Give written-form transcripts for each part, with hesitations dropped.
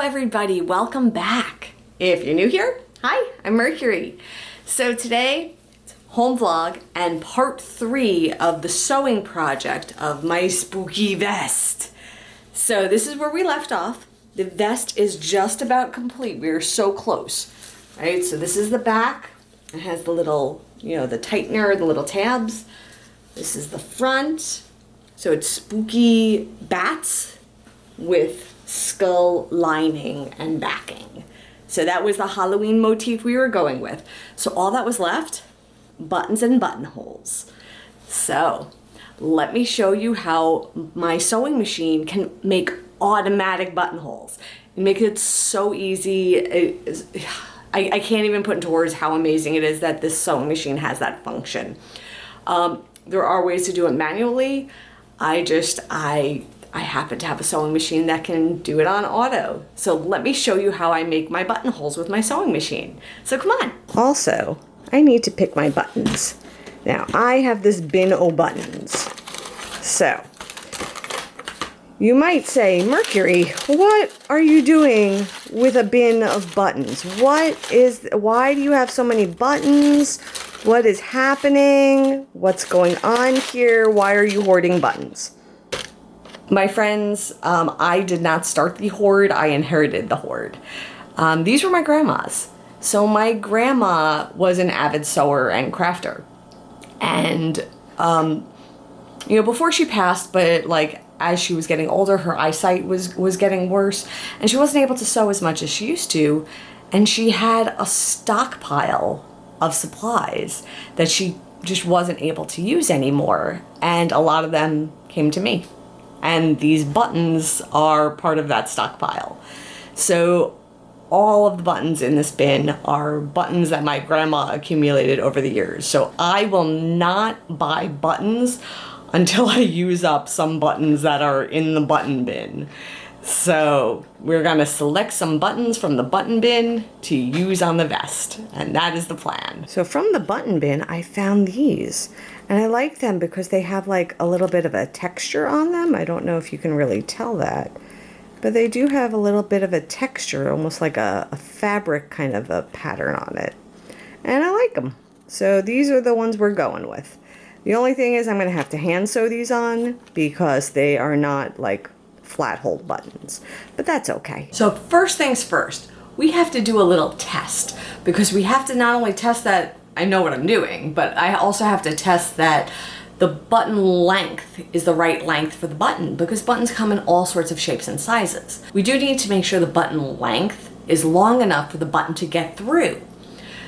everybody, welcome back. If you're new here, hi, I'm Mercury. So today, it's home vlog and part 3 of the sewing project of my spooky vest. So this is where we left off. The vest is just about complete. We are so close, right? So this is the back. It has the little, the tightener, the little tabs. This is the front. So it's spooky bats with skull lining and backing. So that was the Halloween motif we were going with. So all that was left, buttons and buttonholes. So let me show you how my sewing machine can make automatic buttonholes. It makes it so easy. I can't even put into words how amazing it is that this sewing machine has that function. There are ways to do it manually. I happen to have a sewing machine that can do it on auto. So let me show you how I make my buttonholes with my sewing machine. So come on. Also, I need to pick my buttons. Now, I have this bin o' buttons. So, you might say, Mercury, what are you doing with a bin of buttons? Why do you have so many buttons? What is happening? What's going on here? Why are you hoarding buttons? My friends, I did not start the hoard, I inherited the hoard. These were my grandma's. So my grandma was an avid sewer and crafter. And, before she passed, but as she was getting older, her eyesight was getting worse. And she wasn't able to sew as much as she used to. And she had a stockpile of supplies that she just wasn't able to use anymore. And a lot of them came to me. And these buttons are part of that stockpile. So all of the buttons in this bin are buttons that my grandma accumulated over the years. So I will not buy buttons until I use up some buttons that are in the button bin. So we're gonna select some buttons from the button bin to use on the vest. And that is the plan. So from the button bin, I found these. And I like them because they have a little bit of a texture on them. I don't know if you can really tell that. But they do have a little bit of a texture, almost like a fabric kind of a pattern on it. And I like them. So these are the ones we're going with. The only thing is I'm going to have to hand sew these on because they are not flat hole buttons. But that's okay. So first things first, we have to do a little test because we have to not only test that I know what I'm doing, but I also have to test that the button length is the right length for the button because buttons come in all sorts of shapes and sizes. We do need to make sure the button length is long enough for the button to get through.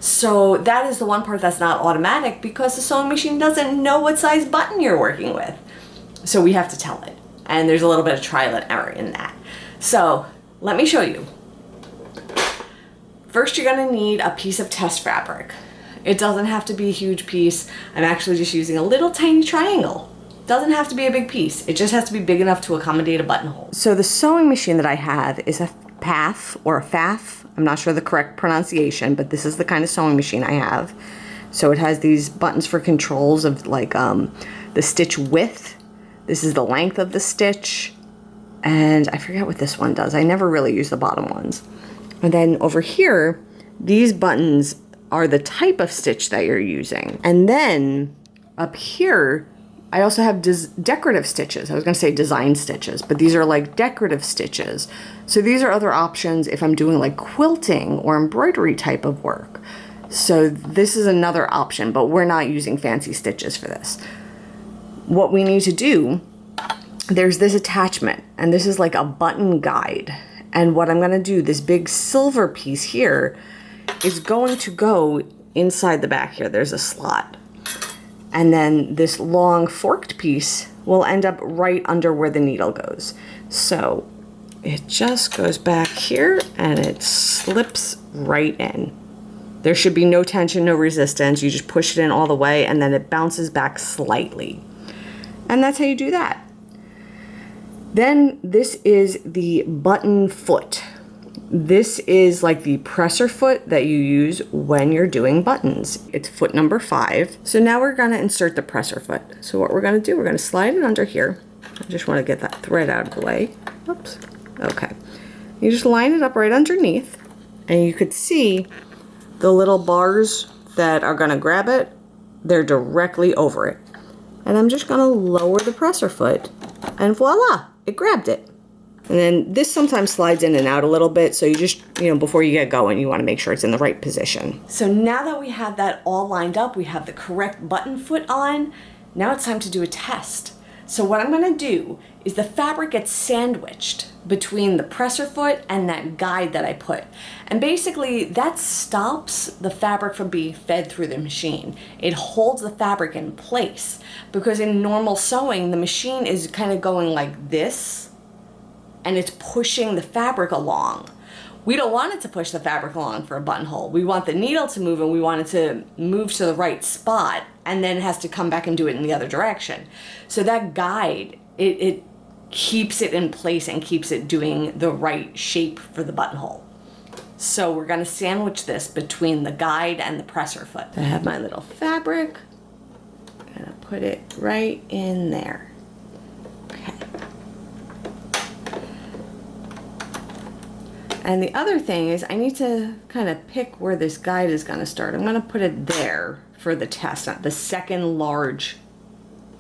So that is the one part that's not automatic because the sewing machine doesn't know what size button you're working with. So we have to tell it. And there's a little bit of trial and error in that. So let me show you. First, you're gonna need a piece of test fabric. It doesn't have to be a huge piece. I'm actually just using a little tiny triangle. Doesn't have to be a big piece. It just has to be big enough to accommodate a buttonhole. So the sewing machine that I have is a pfaff or a pfaff. I'm not sure the correct pronunciation, but this is the kind of sewing machine I have. So it has these buttons for controls of the stitch width. This is the length of the stitch. And I forget what this one does. I never really use the bottom ones. And then over here, these buttons are the type of stitch that you're using. And then up here, I also have decorative stitches. I was gonna say design stitches, but these are decorative stitches. So these are other options if I'm doing quilting or embroidery type of work. So this is another option, but we're not using fancy stitches for this. What we need to do, there's this attachment, and this is a button guide. And what I'm gonna do, this big silver piece here, is going to go inside the back here. There's a slot. And then this long forked piece will end up right under where the needle goes. So it just goes back here and it slips right in. There should be no tension, no resistance. You just push it in all the way and then it bounces back slightly. And that's how you do that. Then this is the button foot. This is the presser foot that you use when you're doing buttons. It's foot number 5. So now we're gonna insert the presser foot. So what we're gonna do, we're gonna slide it under here. I just wanna get that thread out of the way. Oops, okay. You just line it up right underneath, and you could see the little bars that are gonna grab it, they're directly over it. And I'm just gonna lower the presser foot, and voila, it grabbed it. And then this sometimes slides in and out a little bit, so you just, before you get going, you wanna make sure it's in the right position. So now that we have that all lined up, we have the correct button foot on, now it's time to do a test. So what I'm gonna do is the fabric gets sandwiched between the presser foot and that guide that I put. And basically that stops the fabric from being fed through the machine. It holds the fabric in place, because in normal sewing, the machine is kind of going like this and it's pushing the fabric along. We don't want it to push the fabric along for a buttonhole. We want the needle to move, and we want it to move to the right spot, and then it has to come back and do it in the other direction. So that guide, it keeps it in place and keeps it doing the right shape for the buttonhole. So we're gonna sandwich this between the guide and the presser foot. I have my little fabric. I'm gonna put it right in there. Okay. And the other thing is I need to kind of pick where this guide is going to start. I'm going to put it there for the test, the second large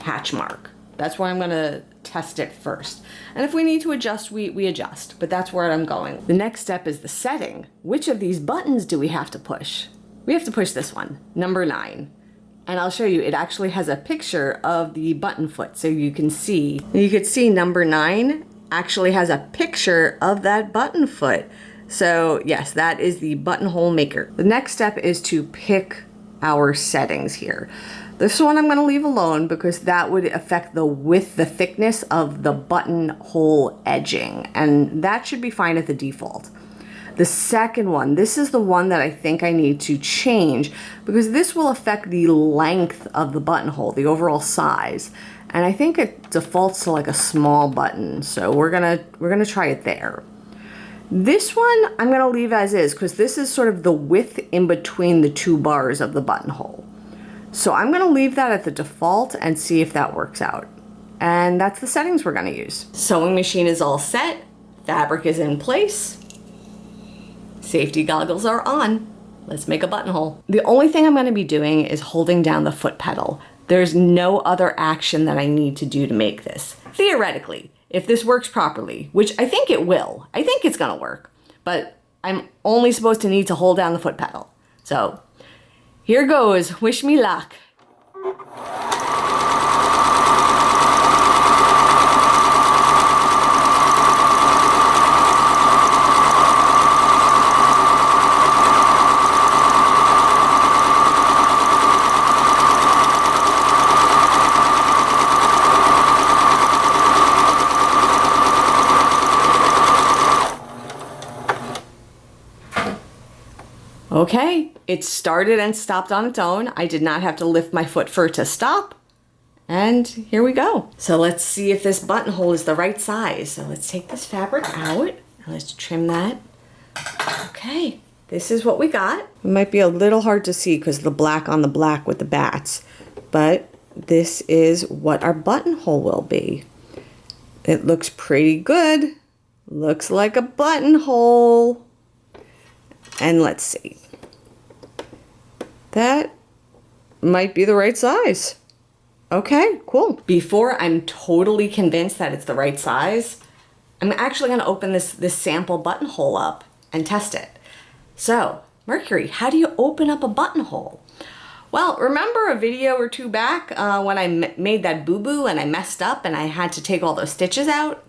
hatch mark. That's where I'm going to test it first. And if we need to adjust, we adjust, but that's where I'm going. The next step is the setting. Which of these buttons do we have to push? We have to push this one, number 9. And I'll show you, it actually has a picture of the button foot, so you can see. You could see number 9 actually has a picture of that button foot. So yes, that is the buttonhole maker. The next step is to pick our settings here. This one I'm going to leave alone because that would affect the width, the thickness of the buttonhole edging, and that should be fine at the default. The second one, this is the one that I think I need to change because this will affect the length of the buttonhole, the overall size. And I think it defaults to like a small button, so we're gonna try it there. This one I'm gonna leave as is because this is sort of the width in between the 2 bars of the buttonhole. So I'm gonna leave that at the default and see if that works out. And that's the settings we're gonna use. Sewing machine is all set, fabric is in place, safety goggles are on. Let's make a buttonhole. The only thing I'm gonna be doing is holding down the foot pedal. There's no other action that I need to do to make this. Theoretically, if this works properly, which I think it will, I think it's gonna work, but I'm only supposed to need to hold down the foot pedal. So here goes, wish me luck. Okay, it started and stopped on its own. I did not have to lift my foot for it to stop. And here we go. So let's see if this buttonhole is the right size. So let's take this fabric out and let's trim that. Okay, this is what we got. It might be a little hard to see because the black on the black with the bats, but this is what our buttonhole will be. It looks pretty good. Looks like a buttonhole. And let's see. That might be the right size. Okay, cool. Before I'm totally convinced that it's the right size, I'm actually gonna open this sample buttonhole up and test it. So, Mercury, how do you open up a buttonhole? Well, remember a video or 2 back when I made that boo-boo and I messed up and I had to take all those stitches out?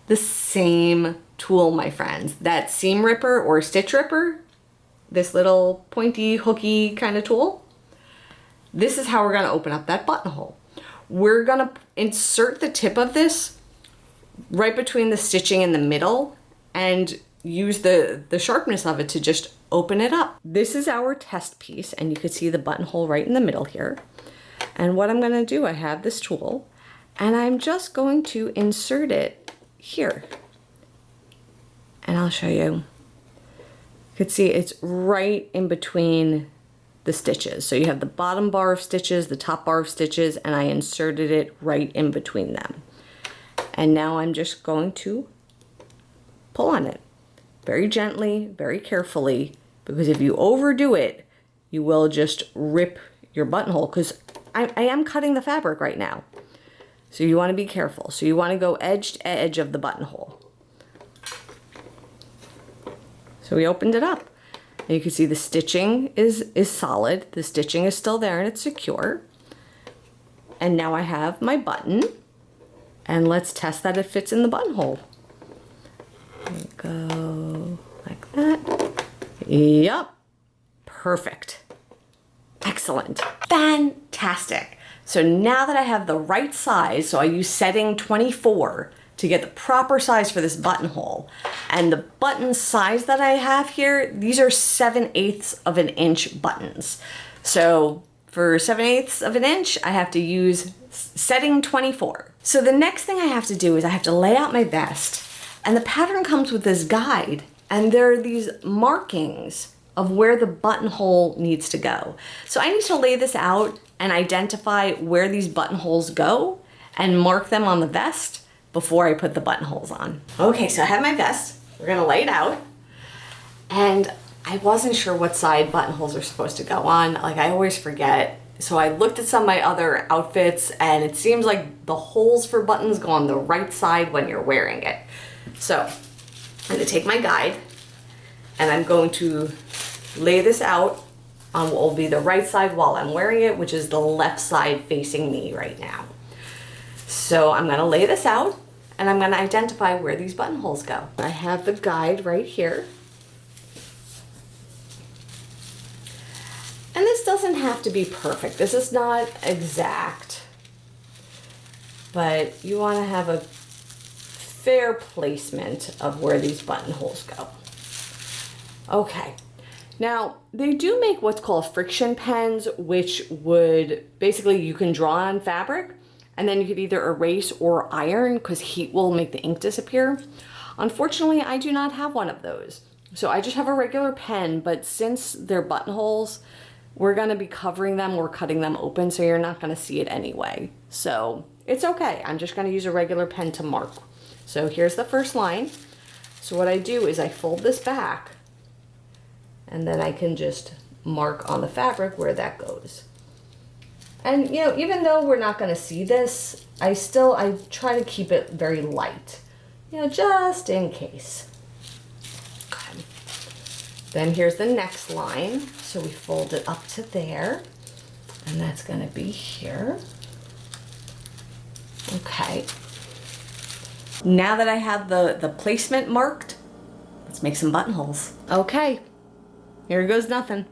The same tool, my friends. That seam ripper or stitch ripper, this little pointy, hooky kind of tool. This is how we're gonna open up that buttonhole. We're gonna insert the tip of this right between the stitching in the middle and use the sharpness of it to just open it up. This is our test piece, and you can see the buttonhole right in the middle here. And what I'm gonna do, I have this tool, and I'm just going to insert it here. And I'll show you. You can see it's right in between the stitches. So you have the bottom bar of stitches, the top bar of stitches, and I inserted it right in between them. And now I'm just going to pull on it very gently, very carefully, because if you overdo it, you will just rip your buttonhole, because I am cutting the fabric right now. So you want to be careful. So you want to go edge to edge of the buttonhole. So we opened it up. And you can see the stitching is solid. The stitching is still there and it's secure. And now I have my button. And let's test that it fits in the buttonhole. Go like that. Yup. Perfect. Excellent. Fantastic. So now that I have the right size, so I use setting 24 to get the proper size for this buttonhole. And the button size that I have here, these are 7/8 of an inch buttons. So for 7/8 of an inch, I have to use setting 24. So the next thing I have to do is I have to lay out my vest. And the pattern comes with this guide. And there are these markings of where the buttonhole needs to go. So I need to lay this out and identify where these buttonholes go and mark them on the vest before I put the buttonholes on. Okay, so I have my vest. We're gonna lay it out. And I wasn't sure what side buttonholes are supposed to go on. Like, I always forget. So I looked at some of my other outfits and it seems like the holes for buttons go on the right side when you're wearing it. So I'm gonna take my guide and I'm going to lay this out on what will be the right side while I'm wearing it, which is the left side facing me right now. So I'm gonna lay this out and I'm gonna identify where these buttonholes go. I have the guide right here. And this doesn't have to be perfect. This is not exact, but you wanna have a fair placement of where these buttonholes go. Okay. Now, they do make what's called friction pens, which would basically, you can draw on fabric and then you could either erase or iron because heat will make the ink disappear. Unfortunately, I do not have one of those. So I just have a regular pen, but since they're buttonholes, we're gonna be covering them or cutting them open, so you're not gonna see it anyway. So it's okay. I'm just gonna use a regular pen to mark. So here's the first line. So what I do is I fold this back and then I can just mark on the fabric where that goes. And you know, even though we're not gonna see this, I try to keep it very light, you know, just in case. Okay. Then here's the next line. So we fold it up to there, and that's gonna be here. Okay. Now that I have the placement marked, let's make some buttonholes. Okay. Here goes nothing.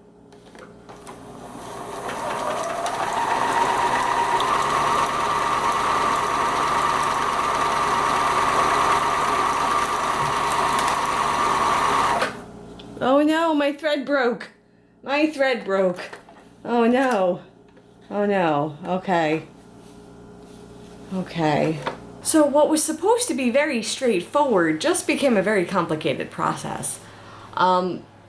Oh no, my thread broke. My thread broke. Oh no. Oh no. Okay. Okay. So what was supposed to be very straightforward just became a very complicated process.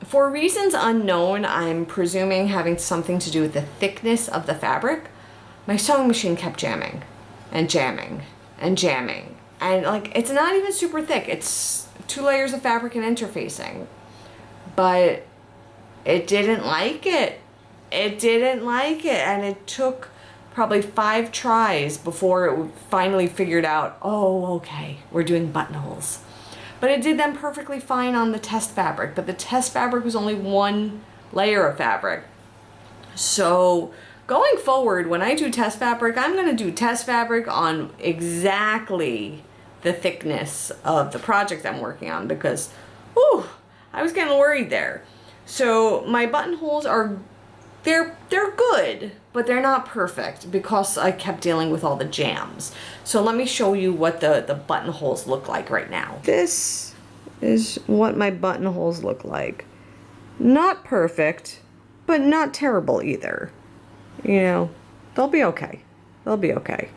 For reasons unknown, I'm presuming having something to do with the thickness of the fabric, my sewing machine kept jamming and jamming and jamming. And like, it's not even super thick. It's 2 layers of fabric and interfacing. But it didn't like it. It didn't like it. And it took probably 5 tries before it finally figured out, oh, okay, we're doing buttonholes. But it did them perfectly fine on the test fabric, but the test fabric was only 1 layer of fabric. So going forward, when I do test fabric, I'm gonna do test fabric on exactly the thickness of the project I'm working on because, whew, I was getting worried there. So my buttonholes are, they're good, but they're not perfect because I kept dealing with all the jams. So let me show you what the buttonholes look like right now. This is what my buttonholes look like. Not perfect, but not terrible either. You know, they'll be okay. They'll be okay.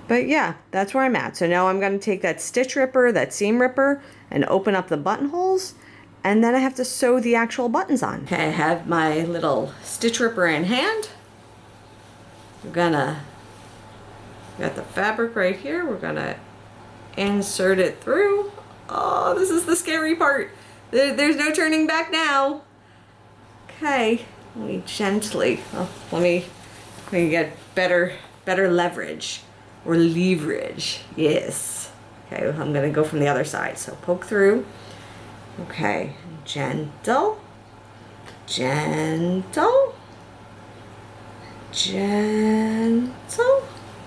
But yeah, that's where I'm at. So now I'm gonna take that stitch ripper, that seam ripper, and open up the buttonholes. And then I have to sew the actual buttons on. Okay, I have my little stitch ripper in hand. We're gonna, got the fabric right here. We're gonna insert it through. Oh, this is the scary part. There's no turning back now. Okay, let me gently, let me get better leverage or leverage. Yes. Okay, I'm gonna go from the other side. So poke through. Okay, gentle, gentle, gentle.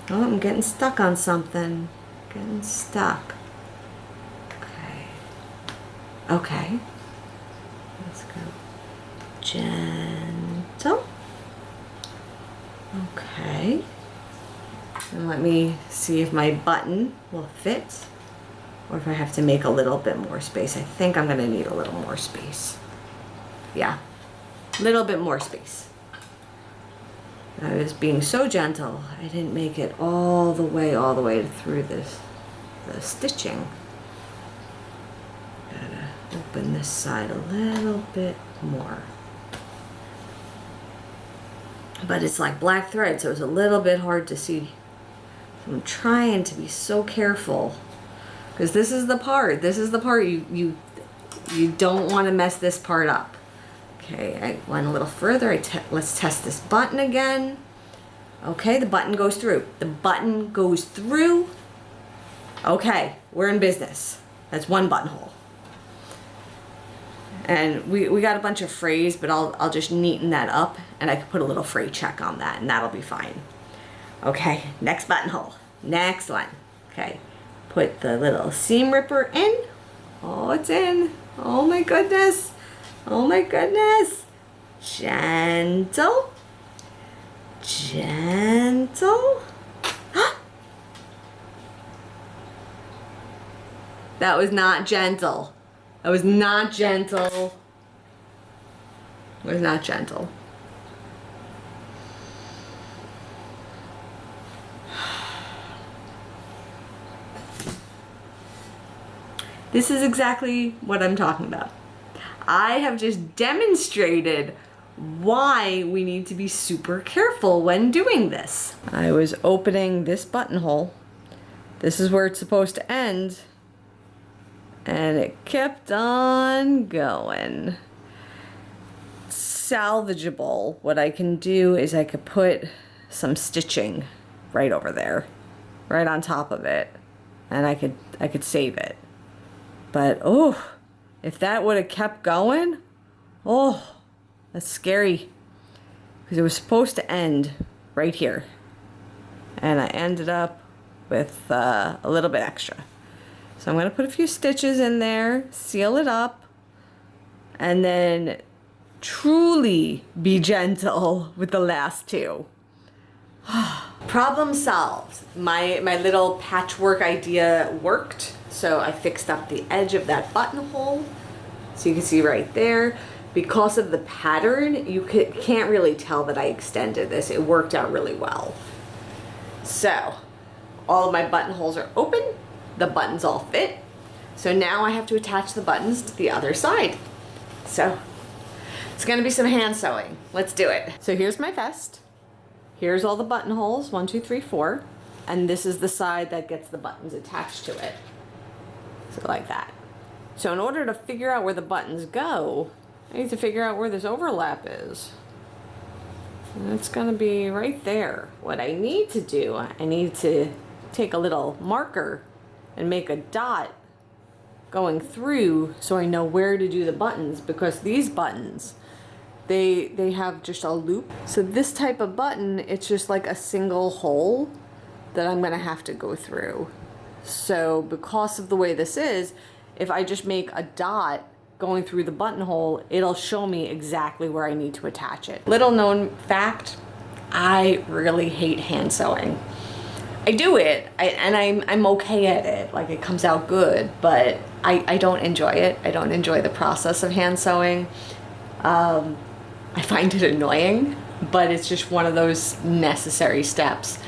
Oh, I'm getting stuck on something. Getting stuck. Okay. Okay. Let's go. Gentle. Okay. And let me see if my button will fit or if I have to make a little bit more space. I think I'm gonna need a little more space. Yeah, a little bit more space. I was being so gentle, I didn't make it all the way through the stitching. Gotta open this side a little bit more. But it's like black thread, so it's a little bit hard to see. So I'm trying to be so careful, because this is the part you don't want to mess this part up. Okay, I went a little further. Let's test this button again. Okay, the button goes through. The button goes through. Okay, we're in business. That's one buttonhole. And we got a bunch of frays, but I'll just neaten that up, and I can put a little fray check on that, and that'll be fine. Okay, next buttonhole. Next one. Okay, put the little seam ripper in. Oh, it's in. Oh my goodness. Oh my goodness. Gentle. Gentle. That was not gentle. That was not gentle. It was not gentle. This is exactly what I'm talking about. I have just demonstrated why we need to be super careful when doing this. I was opening this buttonhole. This is where it's supposed to end. And it kept on going. Salvageable. What I can do is I could put some stitching right over there, right on top of it, and I could save it. But oh, if that would have kept going, oh, that's scary, because it was supposed to end right here, and I ended up with a little bit extra. So I'm going to put a few stitches in there, seal it up, and then truly be gentle with the last two. Problem solved. My little patchwork idea worked. So I fixed up the edge of that buttonhole. So you can see right there. Because of the pattern, you can't really tell that I extended this. It worked out really well. So all of my buttonholes are open. The buttons all fit. So now I have to attach the buttons to the other side. So it's gonna be some hand sewing. Let's do it. So here's my vest. Here's all the buttonholes, 1, 2, 3, 4. And this is the side that gets the buttons attached to it. So like that. So in order to figure out where the buttons go, I need to figure out where this overlap is. And it's gonna be right there. What I need to do, I need to take a little marker and make a dot going through so I know where to do the buttons, because these buttons, they have just a loop. So this type of button, it's just like a single hole that I'm gonna have to go through. So because of the way this is, if I just make a dot going through the buttonhole, it'll show me exactly where I need to attach it. Little known fact, I really hate hand sewing. I do it, and I'm okay at it, like it comes out good, but I don't enjoy it. I don't enjoy the process of hand sewing. I find it annoying, but it's just one of those necessary steps.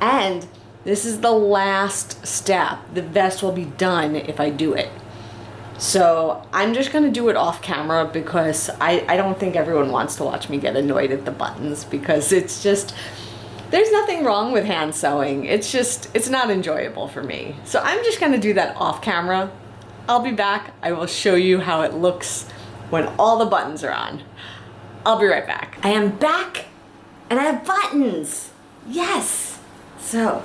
And this is the last step. The vest will be done if I do it. So I'm just gonna do it off camera, because I don't think everyone wants to watch me get annoyed at the buttons, because it's just, There's nothing wrong with hand sewing. It's just, it's not enjoyable for me. So I'm just gonna do that off camera. I'll be back. I will show you how it looks when all the buttons are on. I'll be right back. I am back and I have buttons. Yes. So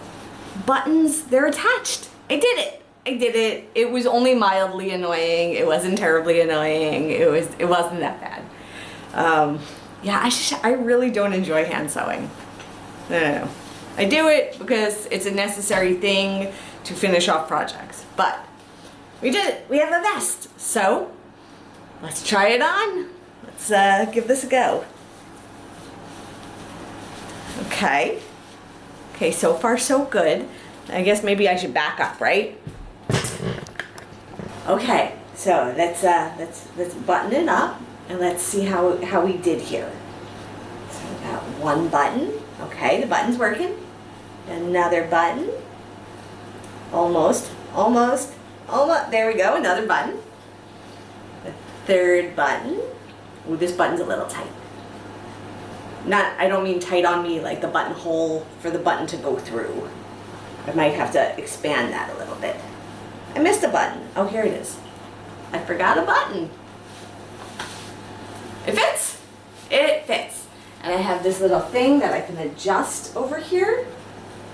buttons, they're attached. I did it. I did it. It was only mildly annoying. It wasn't terribly annoying. It wasn't that bad. Yeah, I really don't enjoy hand sewing. No. I do it because it's a necessary thing to finish off projects. But we did it. We have a vest. So let's try it on. Let's give this a go. Okay. Okay, so far so good. I guess maybe I should back up, right? Okay, so let's button it up and let's see how we did here. So we got one button. Okay, the button's working. Another button. Almost. There we go, another button. The third button. Ooh, this button's a little tight. I don't mean tight on me like the buttonhole for the button to go through. I might have to expand that a little bit. I missed a button. Oh, here it is. I forgot a button. It fits. It fits. And I have this little thing that I can adjust over here.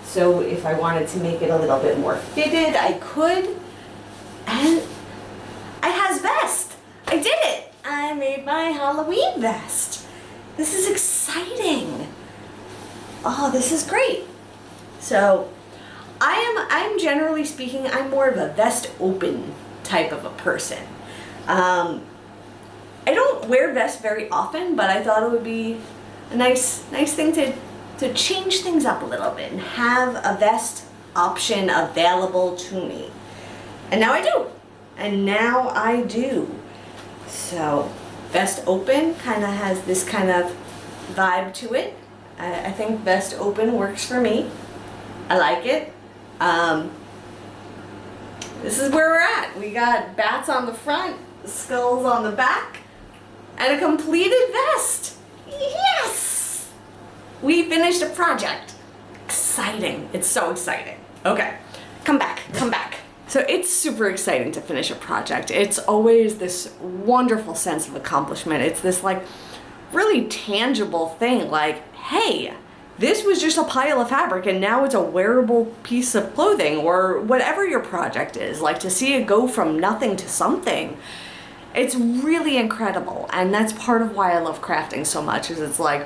So if I wanted to make it a little bit more fitted, I could. And I has vest. I did it. I made my Halloween vest. This is exciting. Oh, this is great. So I'm generally speaking, I'm more of a vest open type of a person. I don't wear vests very often, but I thought it would be a nice thing to change things up a little bit and have a vest option available to me. And now I do. And now I do. So vest open kind of has this kind of vibe to it. I think vest open works for me. I like it. This is where we're at. We got bats on the front, skulls on the back, and a completed vest. Yes! We finished a project. Exciting. It's so exciting. Okay, come back. So it's super exciting to finish a project. It's always this wonderful sense of accomplishment. It's this like really tangible thing like, hey, this was just a pile of fabric and now it's a wearable piece of clothing, or whatever your project is. Like, to see it go from nothing to something, it's really incredible. And that's part of why I love crafting so much, is it's like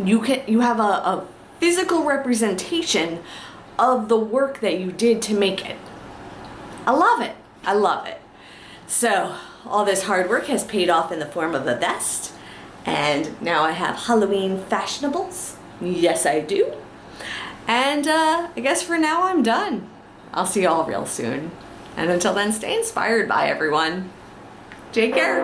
you have a physical representation of the work that you did to make it. I love it. I love it. So all this hard work has paid off in the form of a vest, and now I have Halloween fashionables. Yes, I do. And I guess for now I'm done. I'll see y'all real soon. And until then, stay inspired by everyone. Take care.